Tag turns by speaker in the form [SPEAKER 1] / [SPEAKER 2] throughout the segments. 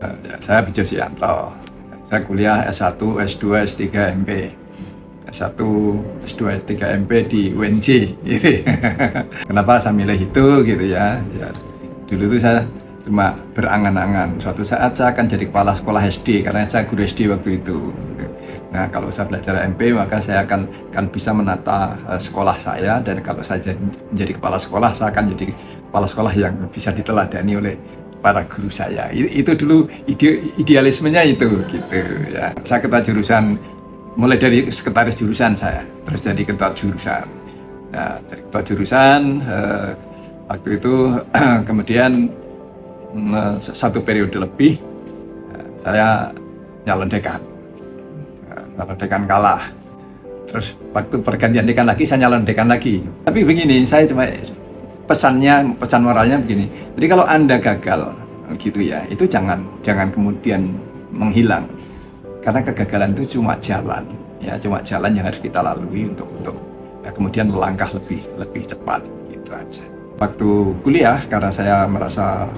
[SPEAKER 1] Ya, saya Bejo Sianto. Saya kuliah S1, S2, S3, MP. S1, S2, S3, MP di UNJ. Gitu. Kenapa saya milih itu gitu ya? Ya, dulu itu saya cuma berangan-angan. Suatu saat saya akan jadi kepala sekolah SD karena saya guru SD waktu itu. Nah, kalau saya belajar MP maka saya akan bisa menata sekolah saya, dan kalau saya jadi kepala sekolah, saya akan jadi kepala sekolah yang bisa diteladani oleh para guru saya. Itu dulu idealismenya itu gitu ya. Saya ketua jurusan mulai dari sekretaris jurusan saya, terus jadi ketua jurusan. Nah, dari ketua jurusan waktu itu kemudian satu periode lebih saya nyalon dekan. Nyalon dekan kalah. Terus waktu pergantian dekan lagi saya nyalon dekan lagi. Tapi begini, saya cuma pesan moralnya begini. Jadi kalau Anda gagal gitu ya, itu jangan kemudian menghilang. Karena kegagalan itu cuma jalan, ya, cuma jalan yang harus kita lalui untuk ya, kemudian melangkah lebih cepat gitu aja. Waktu kuliah, karena saya merasa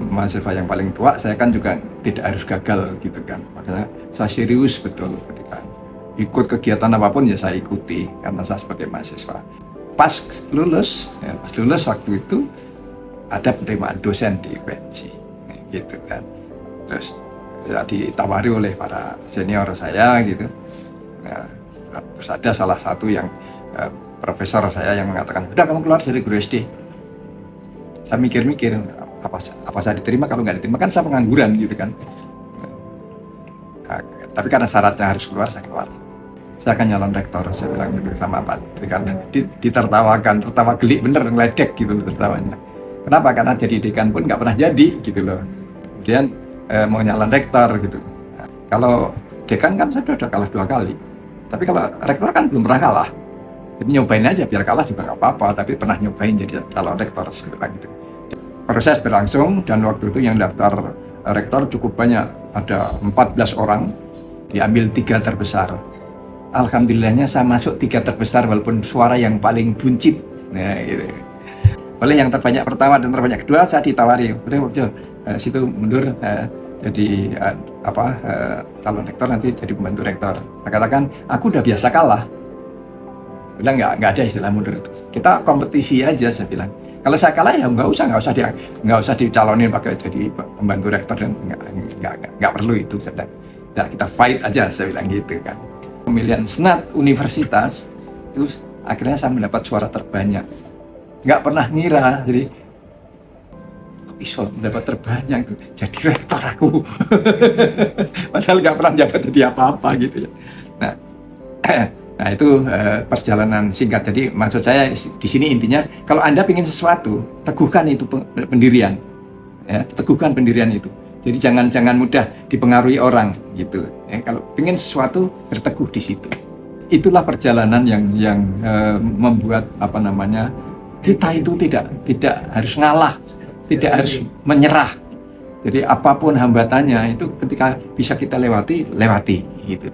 [SPEAKER 1] mahasiswa yang paling tua, saya kan juga tidak harus gagal gitu kan. Makanya saya serius betul ketika ikut kegiatan apapun ya saya ikuti karena saya sebagai mahasiswa. Pas lulus waktu itu ada penerimaan dosen di UNJ gitu kan. Terus ya ditawari oleh para senior saya gitu. Nah, terus ada salah satu yang profesor saya yang mengatakan, udah kamu keluar dari guru SD. Saya mikir-mikir apa saya diterima, kalau nggak diterima kan saya pengangguran gitu kan. Nah, tapi karena syaratnya harus keluar, saya keluar. Saya akan nyalon rektor, saya bilang gitu sama Pak. Karena ditertawakan, tertawa gelik bener, ngeledek gitu loh tertawanya. Kenapa? Karena jadi dekan pun nggak pernah jadi gitu loh. Kemudian mau nyalon rektor gitu. Nah, kalau dekan kan saya sudah kalah 2 kali. Tapi kalau rektor kan belum pernah kalah. Jadi nyobain aja, biar kalah juga nggak apa-apa. Tapi pernah nyobain jadi calon rektor, saya bilang gitu. Proses berlangsung dan waktu itu yang daftar rektor cukup banyak, ada 14 orang, diambil 3 terbesar. Alhamdulillahnya saya masuk 3 terbesar walaupun suara yang paling buncit. Nah, gitu. Oleh yang terbanyak pertama dan terbanyak kedua saya ditawari, udah situ mundur jadi calon rektor, nanti jadi pembantu rektor. Saya katakan aku udah biasa kalah. Bilang nggak ada istilah mundur itu. Kita kompetisi aja, saya bilang. Kalau saya kalah ya nggak usah dicalonin pakai jadi pembantu rektor, dan nggak perlu itu. Nah, kita fight aja, saya bilang gitu kan. Pemilihan senat universitas itu akhirnya saya mendapat suara terbanyak. Nggak pernah ngira, jadi kok iso mendapat terbanyak itu jadi rektor aku. Padahal nggak pernah jabat jadi apa-apa gitu ya. Nah itu perjalanan singkat. Jadi maksud saya di sini intinya, kalau Anda ingin sesuatu, teguhkan itu pendirian, ya, teguhkan pendirian itu. Jadi jangan mudah dipengaruhi orang gitu. Ya, kalau ingin sesuatu, berteguh di situ. Itulah perjalanan yang membuat kita itu tidak harus ngalah, tidak harus menyerah. Jadi apapun hambatannya itu ketika bisa kita lewati gitu.